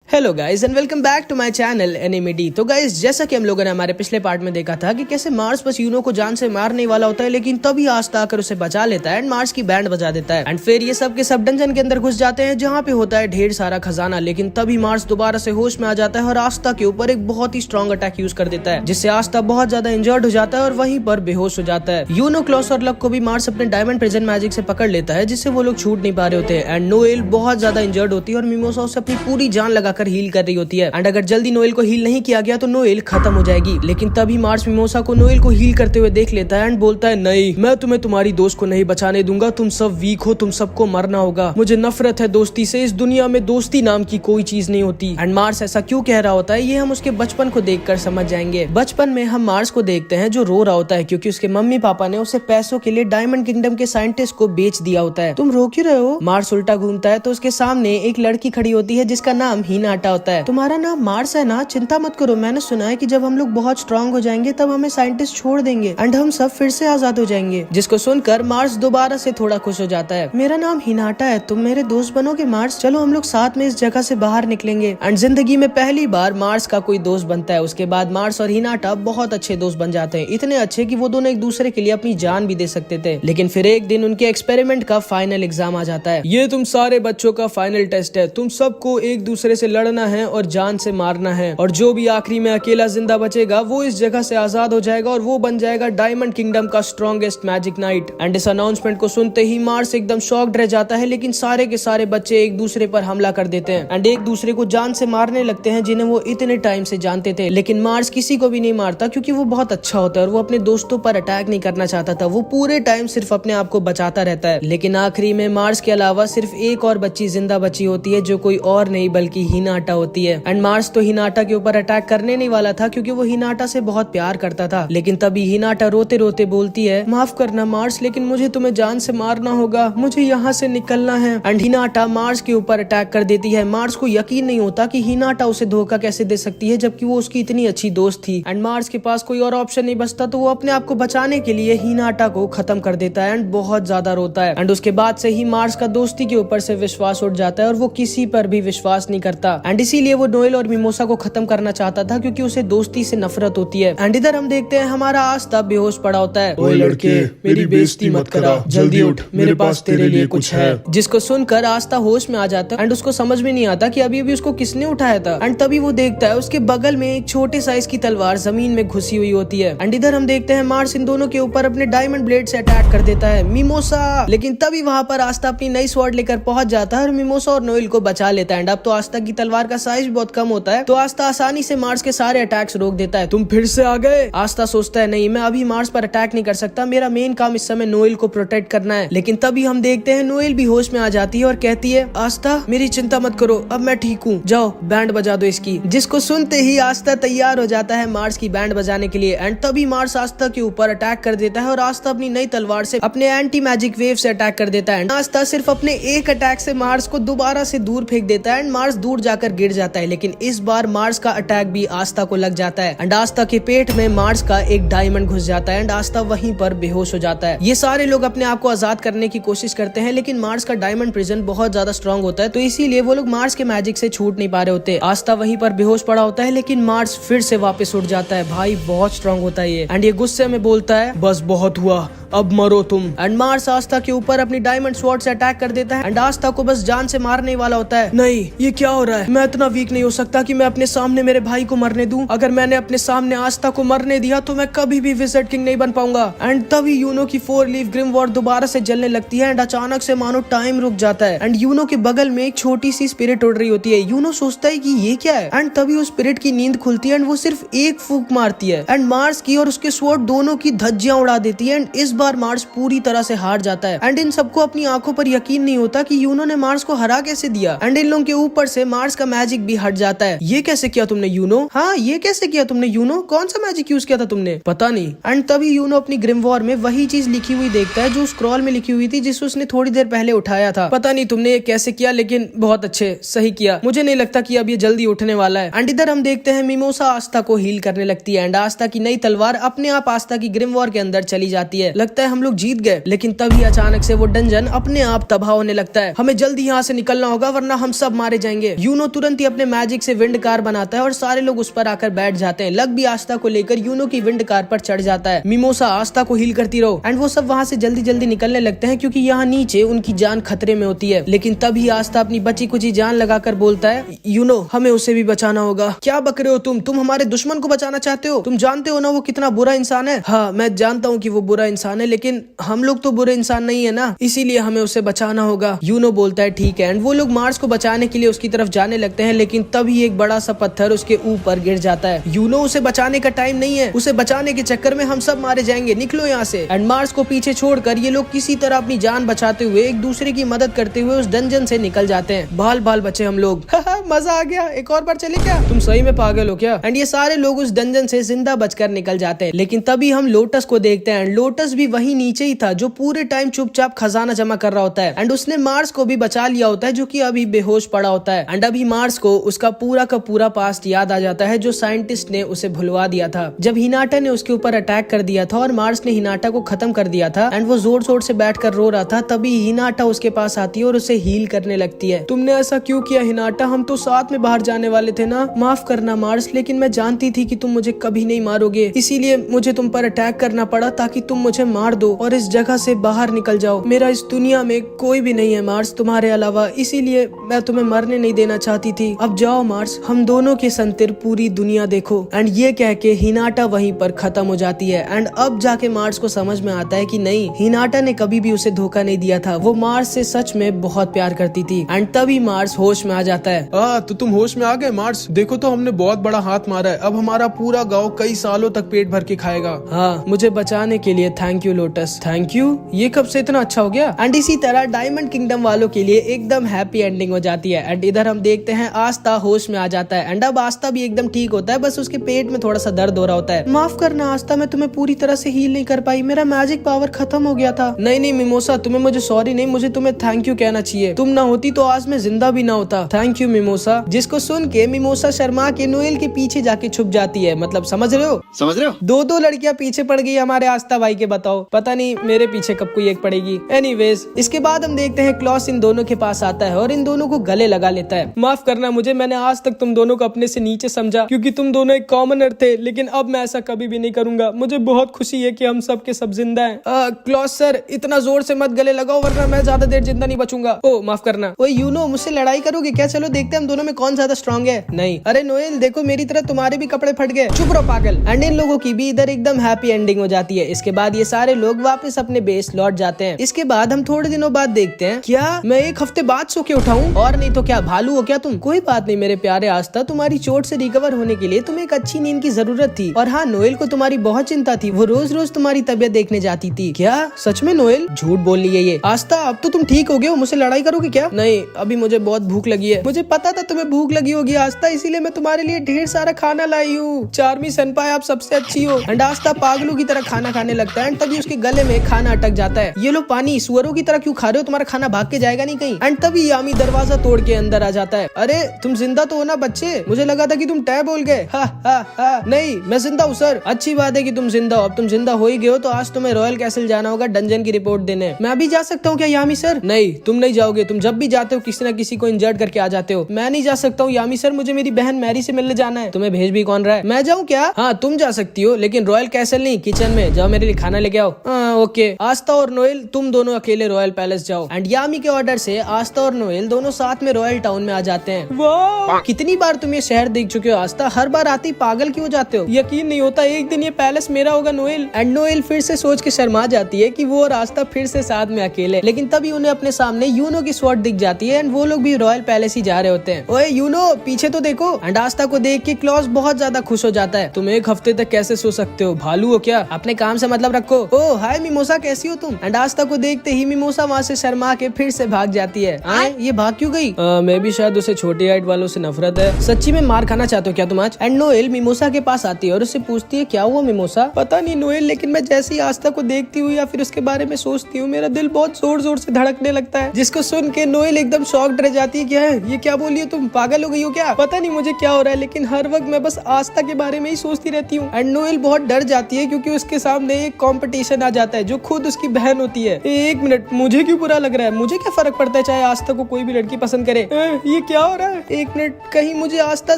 Hello guys and welcome back to my channel Animedy. तो guys जैसा कि हम लोगों ने हमारे पिछले पार्ट में देखा था कि कैसे मार्स बस यूनो को जान से मारने वाला होता है, लेकिन तभी आस्था आकर उसे बचा लेता है एंड मार्स की बैंड बजा देता है। एंड फिर ये सब के सब डंजन के अंदर घुस जाते हैं जहाँ पे होता है ढेर सारा खजाना, लेकिन तभी मार्स दोबारा से होश में आ जाता है और आस्था के ऊपर एक बहुत ही स्ट्रॉन्ग अटैक यूज कर देता है, जिससे आस्था बहुत ज्यादा इंजर्ड हो जाता है और वहीं पर बेहोश हो जाता है। यूनो, क्लॉस और लक को भी मार्स अपने डायमंड प्रिजन मैजिक से पकड़ लेता है, जिससे वो लोग छूट नहीं पा रहे होते हैं। एंड नोएल बहुत ज्यादा इंजर्ड होती है और मिमोसा उसे अपनी पूरी जान लगाकर हील कर रही होती है। एंड अगर जल्दी नोएल को हील नहीं किया गया तो नोएल खत्म हो जाएगी। लेकिन तभी मार्स मिमोसा को नोएल को हील करते हुए देख लेता है एंड बोलता है, नहीं, मैं तुम्हें तुम्हारी दोस्त को नहीं बचाने दूंगा, तुम सब वीक हो, तुम सबको मरना होगा। मुझे नफरत है दोस्ती से, इस दुनिया में दोस्ती नाम की कोई चीज नहीं होती। एंड मार्स ऐसा क्यों कह रहा होता है ये हम उसके बचपन को देखकर समझ जाएंगे। बचपन में हम मार्स को देखते हैं जो रो रहा होता है क्योंकि उसके मम्मी पापा ने उसे पैसों के लिए डायमंड किंगडम के साइंटिस्ट को बेच दिया होता है। तुम रो क्यों रहे हो? मार्स उल्टा घूमता है तो उसके सामने एक लड़की खड़ी होती है जिसका नाम हिनाटा होता है। तुम्हारा नाम मार्स है ना? चिंता मत करो, मैंने सुना है कि जब हम लोग बहुत स्ट्रांग हो जाएंगे तब हमें साइंटिस्ट छोड़ देंगे एंड हम सब फिर से आजाद हो जाएंगे। जिसको सुनकर मार्स दोबारा से थोड़ा खुश हो जाता है। मेरा नाम हिनाटा है, तुम मेरे दोस्त बनोगे मार्स? चलो हम लोग साथ में इस जगह से बाहर निकलेंगे। एंड जिंदगी में पहली बार मार्स का कोई दोस्त बनता है। उसके बाद मार्स और हिनाटा बहुत अच्छे दोस्त बन जाते हैं, इतने अच्छे कि वो दोनों एक दूसरे के लिए अपनी जान भी दे सकते थे। लेकिन फिर एक दिन उनके एक्सपेरिमेंट का फाइनल एग्जाम आ जाता है। ये तुम सारे बच्चों का फाइनल टेस्ट है, तुम सबको एक दूसरे से लड़ना है और जान से मारना है, और जो भी आखिरी में अकेला जिंदा बचेगा वो इस जगह से आजाद हो जाएगा और वो बन जाएगा डायमंड किंगडम का स्ट्रॉन्गेस्ट मैजिक नाइट। एंड इस अनाउंसमेंट को सुनते ही मार्स एकदम शॉक्ड रह जाता है, लेकिन सारे के सारे बच्चे एक दूसरे पर हमला कर देते हैं एंड एक दूसरे को जान से मारने लगते हैं जिन्हें वो इतने टाइम से जानते थे। लेकिन मार्स किसी को भी नहीं मारता क्योंकि वो बहुत अच्छा होता है और वो अपने दोस्तों पर अटैक नहीं करना चाहता था। वो पूरे टाइम सिर्फ अपने आप को बचाता रहता है। लेकिन आखिरी में मार्स के अलावा सिर्फ एक और बच्ची जिंदा बची होती है, जो कोई और नहीं बल्कि हिनाटा होती है। एंड मार्स तो हिनाटा के ऊपर अटैक करने नहीं वाला था क्योंकि वो हिनाटा से बहुत प्यार करता था। लेकिन तभी हिनाटा रोते रोते बोलती है, माफ करना मार्स, लेकिन मुझे तुम्हें जान से मारना होगा, मुझे यहाँ से निकलना है। एंड हिनाटा मार्स के ऊपर अटैक कर देती है। मार्स को यकीन नहीं होता कि हिनाटा उसे धोखा कैसे दे सकती है जबकि वो उसकी इतनी अच्छी दोस्त थी। एंड मार्स के पास कोई और ऑप्शन नहीं बचता तो वो अपने आप को बचाने के लिए हिनाटा को खत्म कर देता है एंड बहुत ज्यादा रोता है। एंड उसके बाद से ही मार्स का दोस्ती के ऊपर से विश्वास उठ जाता है और वो किसी पर भी विश्वास नहीं करता। एंड इसीलिए वो नोएल और मिमोसा को खत्म करना चाहता था क्योंकि उसे दोस्ती से नफरत होती है। एंड इधर हम देखते हैं हमारा आस्था बेहोश पड़ा होता है। ओए लड़के, मेरी बेइज्जती मत करा, जल्दी उठ, मेरे पास तेरे लिए कुछ है। जिसको सुनकर आस्था होश में आ जाता है एंड उसको समझ में नहीं आता कि अभी अभी उसको किसने उठाया था। एंड तभी वो देखता है उसके बगल में एक छोटे साइज की तलवार जमीन में घुसी हुई होती है। एंड इधर हम देखते हैं मार्स इन दोनों के ऊपर अपने डायमंड ब्लेड से अटैक कर देता है। मिमोसा, लेकिन तभी वहाँ पर आस्था अपनी नई स्वॉर्ड लेकर पहुंच जाता है और मिमोसा और नोएल को बचा लेता है। एंड अब तो आस्था की तलवार का साइज बहुत कम होता है तो आस्था आसानी से मार्स के सारे अटैक्स रोक देता है। तुम फिर से आ गए? आस्था सोचता है, नहीं, मैं अभी मार्स पर अटैक नहीं कर सकता, मेरा मेन काम इस समय नोएल को प्रोटेक्ट करना है। लेकिन तभी हम देखते हैं नोएल भी होश में आ जाती है और कहती है, आस्था मेरी चिंता मत करो, अब मैं ठीक हूँ, जाओ बैंड बजा दो इसकी। जिसको सुनते ही आस्था तैयार हो जाता है मार्स की बैंड बजाने के लिए। एंड तभी मार्स आस्था के ऊपर अटैक कर देता है और आस्था अपनी नई तलवार से अपने एंटी मैजिक वेव से अटैक कर देता है। आस्था सिर्फ अपने एक अटैक से मार्स को दोबारा से दूर फेंक देता है एंड मार्स दूर जाकर गिर जाता है। लेकिन इस बार मार्स का अटैक भी आस्था को लग जाता है एंड आस्था के पेट में मार्स का एक डायमंड घुस जाता है एंड आस्था वहीं पर बेहोश हो जाता है। ये सारे लोग अपने आप को आजाद करने की कोशिश करते हैं, लेकिन मार्स का डायमंड प्रिजन बहुत ज्यादा स्ट्रांग होता है तो इसीलिए वो लोग मार्स के मैजिक से छूट नहीं पा रहे होते। आस्था वहीं पर बेहोश पड़ा होता है, लेकिन मार्स फिर से वापस उठ जाता है। भाई बहुत स्ट्रांग होता है ये। एंड ये गुस्से में बोलता है, बस बहुत हुआ, अब मरो तुम। एंड मार्स आस्था के ऊपर अपनी डायमंड स्वॉर्ड से अटैक कर देता है एंड आस्था को बस जान से मारने वाला होता है। नहीं, ये क्या हो रहा है? मैं इतना वीक नहीं हो सकता कि मैं अपने सामने मेरे भाई को मरने दूं। अगर मैंने अपने सामने आस्था को मरने दिया तो मैं कभी भी विज़र्ड किंग नहीं बन पाऊंगा। एंड तभी यूनो की 4 लीफ ग्रिम वॉर्ड दोबारा से जलने लगती है एंड अचानक से मानो टाइम रुक जाता है। एंड यूनो के बगल में एक छोटी सी स्पिरिट उड़ रही होती है। यूनो सोचता है कि ये क्या है एंड तभी उस स्पिरिट की नींद खुलती है एंड वो सिर्फ एक फूंक मारती है एंड मार्स की और उसके स्वॉर्ड दोनों की धज्जियां उड़ा देती है। एंड इस बार मार्स पूरी तरह से हार जाता है एंड इन सबको अपनी आंखों पर यकीन नहीं होता कि यूनो ने मार्स को हरा कैसे दिया। एंड इन लोगों के ऊपर से मार्स का मैजिक भी हट जाता है। ये कैसे किया तुमने यूनो? हाँ, ये कैसे किया तुमने यूनो? कौन सा मैजिक यूज किया था तुमने? पता नहीं। एंड तभी यूनो अपनी ग्रिम वॉर में वही चीज लिखी हुई देखता है जो स्क्रॉल में लिखी हुई थी जिसे उसने थोड़ी देर पहले उठाया था। पता नहीं तुमने ये कैसे किया, लेकिन बहुत अच्छे, सही किया। मुझे नहीं लगता कि अब ये जल्दी उठने वाला है। एंड इधर हम देखते हैं मिमोसा आस्था को हील करने लगती है एंड आस्था की नई तलवार अपने आप आस्था की ग्रिम वॉर के अंदर चली जाती है। लगता है हम लोग जीत गए, लेकिन तभी अचानक से वो डंजन अपने आप तबाह होने लगता है। हमें जल्दी यहाँ से निकलना होगा वरना हम सब मारे जाएंगे। यूनो यूनो तुरंत ही अपने मैजिक से विंड कार बनाता है और सारे लोग उस पर आकर बैठ जाते हैं। लक भी आस्था को लेकर यूनो की विंड कार पर चढ़ जाता है। मिमोसा आस्था को हील करती रहो एंड वो सब वहाँ से जल्दी जल्दी निकलने लगते हैं क्योंकि यहाँ नीचे उनकी जान खतरे में होती है। लेकिन तभी आस्था अपनी बची कुची जान लगाकर बोलता है, यूनो हमें उसे भी बचाना होगा। क्या बक रहे हो तुम हमारे दुश्मन को बचाना चाहते हो? तुम जानते हो ना वो कितना बुरा इंसान है। हाँ मैं जानता हूँ कि वो बुरा इंसान है, लेकिन हम लोग तो बुरे इंसान नहीं है ना, इसीलिए हमें उसे बचाना होगा। यूनो बोलता है ठीक है एंड वो लोग मार्स को बचाने के लिए उसकी तरफ जाने लगते हैं। लेकिन तभी एक बड़ा सा पत्थर उसके ऊपर गिर जाता है। यूनो उसे बचाने का टाइम नहीं है, उसे बचाने के चक्कर में हम सब मारे जाएंगे, निकलो यहाँ से। एंड मार्स को पीछे छोड़कर ये लोग किसी तरह अपनी जान बचाते हुए एक दूसरे की मदद करते हुए उस डंजन से निकल जाते हैं। बाल बाल बचे हम लोग। मजा आ गया, एक और बार चले क्या? तुम सही में पागल हो क्या? एंड ये सारे लोग उस डंजन से जिंदा बचकर निकल जाते हैं। लेकिन तभी हम लोटस को देखते हैं एंड लोटस भी वही नीचे ही था जो पूरे टाइम चुपचाप खजाना जमा कर रहा होता है। एंड उसने मार्स को भी बचा लिया होता है जो कि अभी बेहोश पड़ा होता है। एंड अभी मार्स को उसका पूरा का पूरा पास्ट याद आ जाता है जो साइंटिस्ट ने उसे भुलवा दिया था जब हिनाटा ने उसके ऊपर अटैक कर दिया था और मार्स ने हिनाटा को खत्म कर दिया था। एंड वो जोर शोर से बैठकर रो रहा था। तभी हिनाटा उसके पास आती है और उसे हील करने लगती है। तुमने ऐसा क्यों किया हिनाटा? हम तो साथ में बाहर जाने वाले थे ना। माफ करना मार्स, लेकिन मैं जानती थी कि तुम मुझे कभी नहीं मारोगे, इसीलिए मुझे तुम पर अटैक करना पड़ा ताकि तुम मुझे मार दो और इस जगह से बाहर निकल जाओ। मेरा इस दुनिया में कोई भी नहीं है मार्स तुम्हारे अलावा, इसीलिए मैं तुम्हें मरने नहीं देना चाहती थी। अब जाओ मार्स, हम दोनों के संतिर पूरी दुनिया देखो। एंड ये कह के हिनाटा वहीं पर खत्म हो जाती है। एंड अब जाके मार्स को समझ में आता है कि नहीं, हिनाटा ने कभी भी उसे धोखा नहीं दिया था, वो मार्स से सच में बहुत प्यार करती थी। एंड तभी मार्स होश में आ जाता है। तो तुम होश में आ गए मार्स? देखो तो हमने बहुत बड़ा हाथ मारा है, अब हमारा पूरा गांव कई सालों तक पेट भर के खाएगा। हाँ, मुझे बचाने के लिए thank you lotus. Thank you, ये कब से इतना अच्छा हो गया? एंड इसी तरह डायमंड किंगडम वालों के लिए एकदम हैप्पी एंडिंग हो जाती है। एंड इधर हम देखते हैं आस्था होश में आ जाता है। एंड अब आस्था भी एकदम ठीक होता है, बस उसके पेट में थोड़ा सा दर्द हो रहा होता है। माफ करना आस्था, मैं तुम्हें पूरी तरह से हील नहीं कर पाई, मेरा मैजिक पावर खत्म हो गया था। नहीं मिमोसा, तुम्हें मुझे सॉरी नहीं, मुझे तुम्हें थैंक यू कहना चाहिए। तुम ना होती तो आज मैं जिंदा भी ना होता। Thank you mimosa. जिसको सुन के मिमोसा शर्मा के नोएल के पीछे जाके छुप जाती है। मतलब समझ रहे हो? दो लड़कियां पीछे पड़ गई हमारे आस्था भाई के। बताओ, पता नहीं मेरे पीछे कब कोई एक पड़ेगी। एनीवेज, इसके बाद हम देखते हैं क्लॉस इन दोनों के पास आता है और इन दोनों को गले लगा लेता है। माफ करना मुझे, मैंने आज तक तुम दोनों को अपने से नीचे समझा क्योंकि तुम दोनों एक कॉमनर थे, लेकिन अब मैं ऐसा कभी भी नहीं करूंगा। मुझे बहुत खुशी है कि हम सब के सब जिंदा हैं। क्लॉस सर, इतना जोर से मत गले लगाओ वरना मैं ज्यादा देर जिंदा नहीं बचूंगा। ओ माफ करना। ओए यूनो, मुझसे लड़ाई करोगे क्या? चलो देखते हैं हम दोनों में कौन ज्यादा स्ट्रांग है। नहीं। अरे नोएल देखो, मेरी तरह तुम्हारे भी कपड़े फट गए। चुप रहो पागल। एंड इन लोगों की भी इधर एकदम हैप्पी एंडिंग हो जाती है। इसके बाद ये सारे लोग वापस अपने बेस लौट जाते हैं। इसके बाद हम थोड़े दिनों बाद देखते हैं, क्या मैं एक हफ्ते बाद सो के उठाऊं? और नहीं तो क्या, भालू हो क्या तुम? कोई बात नहीं मेरे प्यारे आस्था, तुम्हारी चोट से रिकवर होने के लिए तुम्हें एक अच्छी नींद की जरूरत थी। और हाँ, नोएल को तुम्हारी बहुत चिंता थी, वो रोज रोज तुम्हारी तबियत देखने जाती थी। क्या सच में नोएल? झूठ बोल रही है ये। आस्था, अब तो तुम ठीक हो गए हो, मुझसे लड़ाई करोगे क्या? नहीं, अभी मुझे बहुत भूख लगी है। मुझे पता था तुम्हें भूख लगी होगी आस्था, इसीलिए मैं तुम्हारे लिए ढेर सारा खाना लाई हूँ। चार्मी सनपाई, आप सबसे अच्छी हो। एंड आस्था पागलों की तरह खाना खाने लगता है एंड तभी उसके गले में खाना अटक जाता है। ये लो पानी, सुअरों की तरह क्यों खा रहे हो? तुम्हारा खाना भाग के जाएगा नहीं कहीं। एंड तभी यामी दरवाजा तोड़ के अंदर आ जाता है। अरे तुम जिंदा तो हो ना बच्चे? मुझे लगा था कि तुम टै बोल गए। नहीं, मैं जिंदा हूँ सर। अच्छी बात है कि तुम जिंदा हो। अब तुम जिंदा हो ही गए हो तो आज तुम्हें रॉयल कैसल जाना होगा डंजन की रिपोर्ट देने। मैं भी जा सकता हूँ क्या यामी सर? नहीं, तुम नहीं जाओगे। तुम जब भी जाते हो किसी न किसी को इंजर्ड करके आ जाते हो। मैं नहीं जा सकता हूँ यामी सर, मुझे मेरी बहन मैरी से मिलने जाना है। तुम्हें भेज भी कौन रहा है? मैं जाऊँ क्या? हाँ तुम जा सकती हो, लेकिन रॉयल कैसल नहीं, किचन में जाओ, मेरे लिए खाना लेके आओ। ओके। आस्था और नोएल तुम दोनों अकेले रॉयल पैलेस जाओ। एंड यामी के ऑर्डर से आस्था और नोएल दोनों साथ में रॉयल टाउन में आ जाते हैं। वाह, कितनी बार तुम ये शहर देख चुके हो आस्था, हर बार आते ही पागल क्यों जाते हो? यकीन नहीं होता एक दिन ये पैलेस मेरा होगा नोएल। एंड नोएल फिर से सोच के शर्मा जाती है कि वो और आस्था फिर से साथ में अकेले। लेकिन तभी उन्हें अपने सामने यूनो की स्वॉर्ड दिख जाती है एंड वो लोग भी रॉयल पैलेस ही जा रहे होते हैं। ओए यूनो, पीछे तो देखो। एंड आस्था को देख के क्लॉस बहुत ज्यादा खुश हो जाता है। तुम एक हफ्ते तक कैसे सो सकते हो? भालू हो क्या? अपने काम से मतलब रखो। ओ हाय मिमोसा, कैसी हो तुम? एंड आस्था को देखते ही मिमोसा वहाँ से शर्मा के फिर से भाग जाती है। ये भाग क्यों गई? मैं भी शायद उसे छोटी हाइट वालों से नफरत है। सच्ची में मार खाना चाहते हो क्या तुम आज? एंड नोएल मिमोसा के पास आती है और उससे पूछती है क्या हुआ मिमोसा? पता नहीं नोएल, लेकिन मैं जैसे ही आस्था को देखती हूँ या फिर उसके बारे में सोचती हूँ, मेरा दिल बहुत जोर जोर से धड़कने लगता है। जिसको सुन के नोएल एकदम शॉक्ड रह जाती है। क्या है ये? क्या बोली हो तुम? पागल हो गई हो क्या? पता नहीं मुझे क्या हो रहा है, लेकिन हर वक्त मैं बस आस्था के बारे में ही सोचती रहती हूँ। हूँ। एंड नोएल बहुत डर जाती है क्योंकि उसके सामने एक कंपटीशन आ जाता है जो खुद उसकी बहन होती है। एक मिनट, मुझे क्यों बुरा लग रहा है? मुझे क्या फर्क पड़ता है चाहे आस्था को कोई भी लड़की पसंद करे। ये क्या हो रहा है? एक मिनट, कहीं मुझे आस्था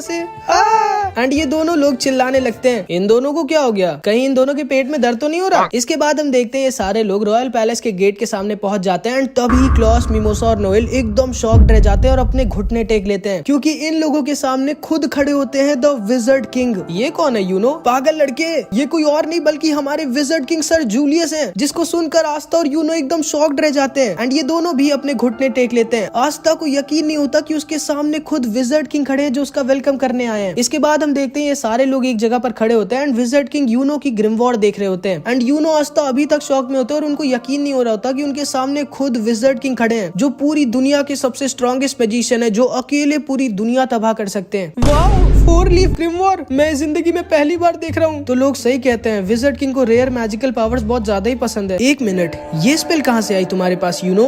से एंड ये दोनों लोग चिल्लाने लगते हैं। इन दोनों को क्या हो गया? कहीं इन दोनों के पेट में दर्द तो नहीं हो रहा? इसके बाद हम देखते हैं ये सारे लोग रॉयल पैलेस के गेट के सामने पहुंच जाते हैं एंड तभी क्लॉस, मिमोसा और नोएल एकदम शॉक्ड रह जाते हैं और अपने घुटने टेक लेते हैं क्योंकि इन लोगों के सामने खुद खड़े होते हैं द विजर्ड किंग। ये कौन है यूनो? पागल लड़के, ये कोई और नहीं बल्कि हमारे विजर्ड किंग सर जूलियस हैं, जिसको सुनकर आस्था और यूनो एकदम शॉक्ड रह जाते हैं एंड ये दोनों भी अपने घुटने टेक लेते हैं। आस्था को यकीन नहीं होता कि उसके सामने खुद विजर्ड किंग खड़े हैं जो उसका वेलकम करने आए हैं। इसके बाद हम देखते हैं ये सारे लोग एक जगह पर खड़े होते हैं एंड विजर्ड किंग यूनो की ग्रिमवॉर्ड देख रहे होते हैं एंड यूनो आस्था अभी तक शॉक में होते हैं और उनको यकीन नहीं हो रहा होता कि उनके सामने खुद विजर्ड किंग खड़े हैं जो पूरी दुनिया के सबसे स्ट्रॉन्गेस्ट मैजिशियन है, जो अकेले पूरी दुनिया तबाह कर सकते हैं। वाओ, 4 लीफ ग्रिमवॉर्ड मैं जिंदगी में पहली बार देख रहा हूँ। तो लोग सही कहते हैं, विजर्ड किंग को रेयर मैजिकल पावर्स बहुत ज्यादा ही पसंद है। एक मिनट, ये स्पेल कहाँ से आई तुम्हारे पास यूनो?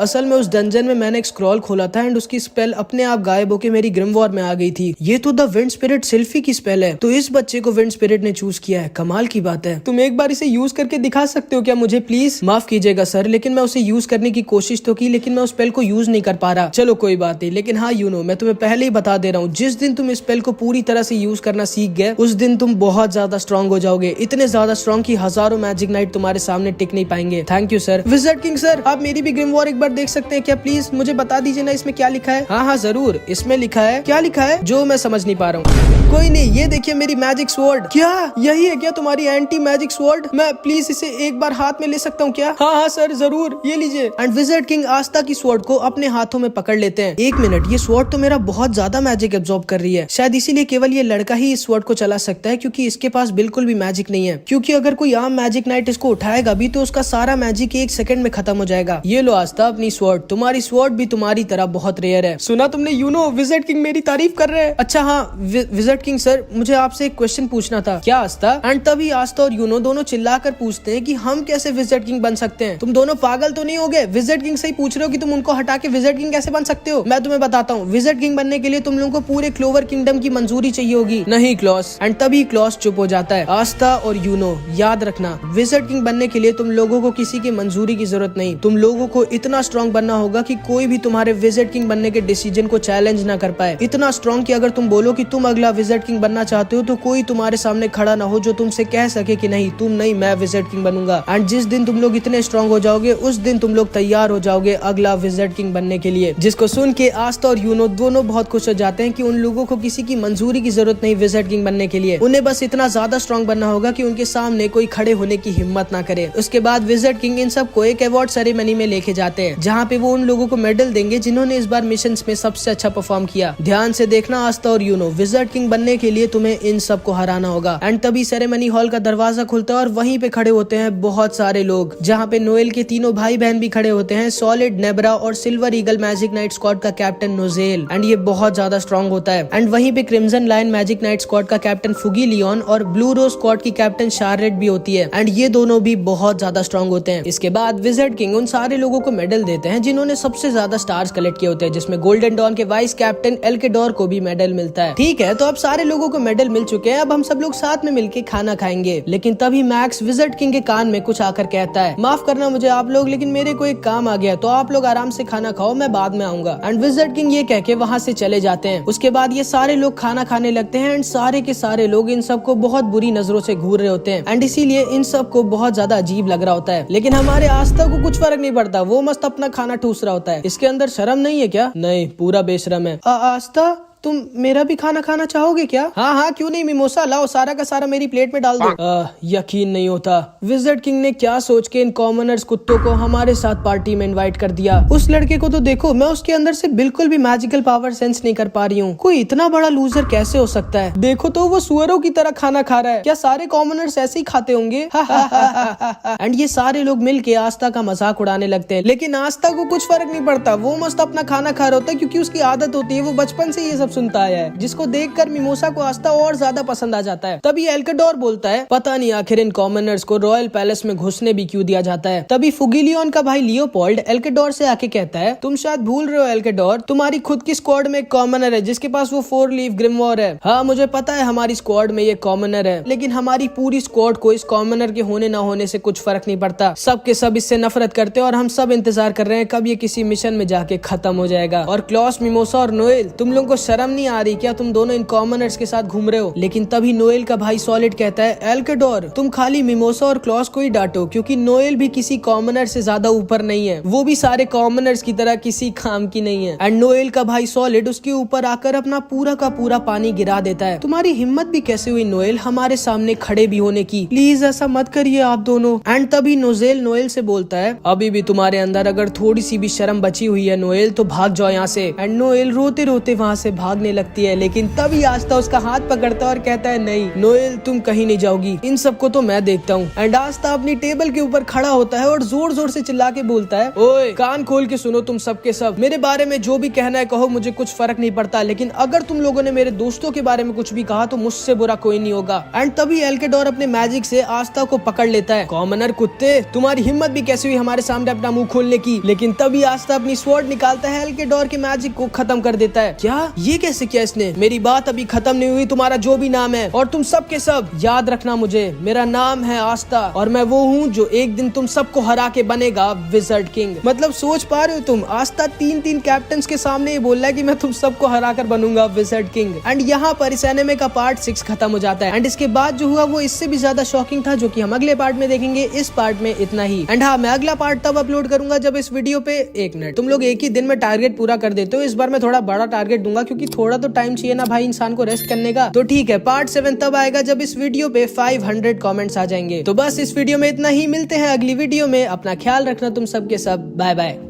असल में उस डंजन में मैंने एक स्क्रॉल खोला था एंड उसकी स्पेल अपने आप गायब होकर मेरी ग्रिमवॉर्ड में आ गई थी। ये तो द विंड स्पिरिट सिल्फी की स्पेल है, तो इस बच्चे को विंड स्पिरिट ने चूज किया है। कमाल की बात है। तुम एक बार इसे यूज करके दिखा सकते हो क्या मुझे प्लीज? माफ कीजिएगा सर, लेकिन मैं उसे यूज करने की कोशिश तो की लेकिन मैं उस स्पेल को यूज नहीं कर पा रहा। चलो कोई बात नहीं, लेकिन हाँ यूनो, मैं तुम्हें पहले ही बता दे रहा हूँ, जिस दिन तुम इस स्पेल को पूरी तरह से यूज करना सीख गए उस दिन तुम बहुत ज्यादा स्ट्रॉन्ग हो जाओगे। इतने ज्यादा स्ट्रॉन्ग कि हजारों मैजिक नाइट तुम्हारे सामने टिक नहीं पाएंगे। Thank you sir. Wizard king sir, आप मेरी भी ग्रिमवॉर्ड एक बार देख सकते हैं क्या प्लीज? मुझे बता दीजिए ना इसमें क्या लिखा है। हाँ हाँ जरूर, इसमें लिखा है। क्या लिखा है जो मैं समझ नहीं पा रहा हूँ? कोई नहीं, ये देखिए मेरी मैजिक स्वॉर्ड। क्या यही है क्या तुम्हारी एंटी मैजिक स्वॉर्ड? मैं प्लीज इसे एक बार हाथ में ले सकता हूँ क्या? हाँ हाँ सर जरूर, ये लीजिए। एंड विजर्ड किंग आस्था की स्वॉर्ड को अपने हाथों में पकड़ लेते हैं। एक मिनट, ये स्वॉर्ड तो मेरा बहुत ज्यादा मैजिक एब्जॉर्ब कर रही है। शायद इसीलिए केवल ये लड़का ही इस स्वॉर्ड को चला सकता है क्योंकि इसके पास बिल्कुल भी मैजिक नहीं है। क्योंकि अगर कोई आम मैजिक नाइट इसको उठाएगा भी तो उसका सारा मैजिक 1 सेकंड में खत्म हो जाएगा। ये लो आस्था अपनी स्वॉर्ड। तुम्हारी स्वॉर्ड भी तुम्हारी तरह बहुत रेयर है। सुना तुमने यूनो? विजर्ड किंग मेरी तारीफ कर रहे हैं। अच्छा हाँ विजर्ड किंग सर, मुझे आपसे एक क्वेश्चन पूछना था। क्या आस्था? एंड तभी आस्था और यूनो दोनों चिल्लाकर पूछते हैं कि हम कैसे विजर्ड किंग बन सकते हैं? तुम दोनों पागल तो नहीं हो गए? विजर्ड किंग से ही पूछ रहे हो कि तुम उनको हटा के विजर्ड किंग कैसे बन सकते हो? मैं तुम्हें बताता हूँ, विजर्ड किंग बनने के लिए तुम लोगों को पूरे क्लोवर किंगडम की मंजूरी चाहिए होगी। नहीं क्लॉस। एंड तभी क्लॉस चुप हो जाता है। आस्था और यूनो, याद रखना, विजर्ड किंग बनने के लिए तुम लोगों को किसी की मंजूरी की जरूरत नहीं। तुम लोगों को इतना स्ट्रॉन्ग बनना होगा कि कोई भी तुम्हारे विजर्ड किंग बनने के डिसीजन को चैलेंज ना कर पाए। इतना स्ट्रॉन्ग कि अगर तुम बोलो कि तुम अगला विजर्ड किंग बनना चाहते हो तो कोई तुम्हारे सामने खड़ा ना हो जो तुमसे कह सके कि नहीं तुम नहीं, मैं विजर्ड किंग बनूंगा। एंड जिस दिन तुम लोग इतने स्ट्रॉन्ग हो जाओगे उस दिन तुम लोग तैयार हो जाओगे अगला विजर्ड किंग बनने के लिए। जिसको सुन के आस्था और यूनो दोनों बहुत खुश हो जाते हैं कि उन लोगों को किसी की मंजूरी की जरूरत नहीं विजर्ड किंग बनने के लिए। उन्हें बस इतना ज्यादा स्ट्रॉन्ग बनना होगा कि उनके सामने कोई खड़े होने की हिम्मत ना करे। उसके बाद विजर्ड किंग इन सबको एक अवार्ड सेरेमनी में लेके जाते हैं जहाँ पे वो उन लोगों को मेडल देंगे जिन्होंने इस बार मिशन में सबसे अच्छा परफॉर्म किया। ध्यान से देखना आस्था और यूनो, विजर्ड किंग बनने के लिए तुम्हें इन सबको हराना होगा। एंड तभी सेरेमनी हॉल का दरवाजा खुलता है और वहीं पे खड़े होते हैं बहुत सारे लोग, जहाँ पे नोएल के तीनों भाई बहन भी खड़े होते हैं, सॉलिड, नेब्रा और silver eagle magic knight squad का कैप्टन नोजेल। एंड ये बहुत ज्यादा स्ट्रॉन्ग होता है। एंड वहीं पे crimson lion magic knight squad का कैप्टन फुगी लियोन और ब्लू रोज स्क्वाड की कैप्टन शार्लेट भी होती है। एंड ये दोनों भी बहुत ज्यादा स्ट्रॉन्ग होते हैं। इसके बाद विजर्ड किंग उन सारे लोगों को मेडल देते हैं जिन्होंने सबसे ज्यादा स्टार्स कलेक्ट किए होते हैं, जिसमें गोल्डन डॉन के वाइस कैप्टन एल्केडोर को भी मेडल मिलता है। ठीक है, तो अब सारे लोगों को मेडल मिल चुके हैं, अब हम सब लोग साथ में मिलके खाना खाएंगे। लेकिन तभी मैक्स विजर्ड किंग के कान में कुछ आकर कहता है, माफ करना मुझे आप लोग, लेकिन मेरे को एक काम आ गया, तो आप लोग आराम से खाना खाओ, मैं बाद में आऊंगा। एंड विजर्ड किंग ये कह के वहाँ से चले जाते हैं। उसके बाद ये सारे लोग खाना खाने लगते हैं एंड सारे के सारे लोग इन सबको बहुत बुरी नजरों से घूर रहे होते हैं एंड इसीलिए इन सबको बहुत ज्यादा अजीब लग रहा होता है। लेकिन हमारे आस्था को कुछ फर्क नहीं पड़ता, वो मस्त अपना खाना ठूस रहा होता है। इसके अंदर शर्म नहीं है क्या? नहीं, पूरा बेशरम है। आस्था, तुम मेरा भी खाना खाना चाहोगे क्या? हाँ हाँ क्यों नहीं, मिमोसा लाओ, सारा का सारा मेरी प्लेट में डाल दो। यकीन नहीं होता, विजर्ड किंग ने क्या सोच के इन कॉमनर्स कुत्तों को हमारे साथ पार्टी में इनवाइट कर दिया। उस लड़के को तो देखो, मैं उसके अंदर से बिल्कुल भी मैजिकल पावर सेंस नहीं कर पा रही हूँ। कोई इतना बड़ा लूजर कैसे हो सकता है? देखो तो वो सुअरों की तरह खाना खा रहा है। क्या सारे कॉमनर्स ऐसे ही खाते होंगे? एंड ये सारे लोग मिल के आस्था का मजाक उड़ाने लगते हैं, लेकिन आस्था को कुछ फर्क नहीं पड़ता, वो मस्त अपना खाना खा रहा होता है क्योंकि उसकी आदत होती है, वो बचपन से ये सब सब सुनता आया है, जिसको देखकर मिमोसा को आस्था और ज्यादा पसंद आ जाता है। तभी एल्केडोर बोलता है, पता नहीं आखिर इन कॉमनर्स को रॉयल पैलेस में घुसने भी क्यों दिया जाता है। तभी फुगिलियन का भाई लियोपोल्ड एल्केडोर से आके कहता है, तुम शायद भूल रहे हो एल्केडोर, तुम्हारी खुद की स्क्वाड में एक कॉमनर है जिसके पास वो 4 लीफ ग्रिमवॉर है। हाँ मुझे पता है हमारी स्क्वाड में ये कॉमनर है, लेकिन हमारी पूरी स्क्वाड को इस कॉमनर के होने ना होने से कुछ फर्क नहीं पड़ता। सब के सब इससे नफरत करते हैं और हम सब इंतजार कर रहे हैं कब ये किसी मिशन में जाके खत्म हो जाएगा। और क्लॉस, मिमोसा और नोएल, तुम लोगों को शर्म नहीं आ रही क्या? तुम दोनों इन कॉमनर्स के साथ घूम रहे हो। लेकिन तभी नोएल का भाई सॉलिड कहता है, एल्केडोर तुम खाली मिमोसा और क्लॉस को ही डांटो, क्योंकि नोएल भी किसी कॉमनर से ज्यादा ऊपर नहीं है, वो भी सारे कॉमनर्स की तरह किसी काम की नहीं है। एंड नोएल का भाई सॉलिड उसके ऊपर आकर अपना पूरा का पूरा पानी गिरा देता है। तुम्हारी हिम्मत भी कैसे हुई नोएल हमारे सामने खड़े भी होने की? प्लीज ऐसा मत करिए आप दोनों। एंड तभी नोजेल नोएल से बोलता है, अभी भी तुम्हारे अंदर अगर थोड़ी सी भी शर्म बची हुई है नोएल तो भाग जाओ यहाँ से। एंड नोएल रोते रोते वहाँ से भागने लगती है, लेकिन तभी आस्था उसका हाथ पकड़ता है और कहता है, नहीं नोएल तुम कहीं नहीं जाओगी, इन सबको तो मैं देखता हूँ। एंड आस्था अपनी टेबल के ऊपर खड़ा होता है और जोर जोर से चिल्ला के बोलता है, ओए कान खोल के सुनो तुम सब के सब, मेरे बारे में जो भी कहना है कहो, मुझे कुछ फर्क नहीं पड़ता, लेकिन अगर तुम लोगों ने मेरे दोस्तों के बारे में कुछ भी कहा तो मुझसे बुरा कोई नहीं होगा। एंड तभी एल्केडोर अपने मैजिक से आस्था को पकड़ लेता है। कॉमनर कुत्ते, तुम्हारी हिम्मत भी कैसे हुई हमारे सामने अपना मुंह खोलने की? लेकिन तभी आस्था अपनी स्वॉर्ड निकालता है, एल्केडोर के मैजिक को खत्म कर देता है। क्या ये कैसे किया इसने? मेरी बात अभी खत्म नहीं हुई, तुम्हारा जो भी नाम है और तुम सब के सब याद रखना मुझे, मेरा नाम है आस्था और मैं वो हूँ जो एक दिन तुम सबको हरा के बनेगा विज़र्ड किंग। मतलब सोच पा रहे हो तुम, आस्था 3 कैप्टन्स के सामने ये बोल रहा है कि मैं तुम सबको हरा कर बनूंगा विज़र्ड किंग। एंड यहाँ पर इस एनिमे का पार्ट 6 खत्म हो जाता है। एंड इसके बाद जो हुआ वो इससे भी ज्यादा शॉकिंग था, जो कि हम अगले पार्ट में देखेंगे। इस पार्ट में इतना ही। एंड हाँ, मैं अगला पार्ट तब अपलोड करूंगा जब इस वीडियो पे 1 मिनट। तुम लोग एक ही दिन में टारगेट पूरा कर देते हो, इस बार मैं थोड़ा बड़ा टारगेट दूंगा क्योंकि थोड़ा तो टाइम चाहिए ना भाई इंसान को रेस्ट करने का। तो ठीक है, पार्ट 7 तब आएगा जब इस वीडियो पे 500 कमेंट्स आ जाएंगे। तो बस इस वीडियो में इतना ही, मिलते हैं अगली वीडियो में। अपना ख्याल रखना तुम सबके सब, बाय बाय।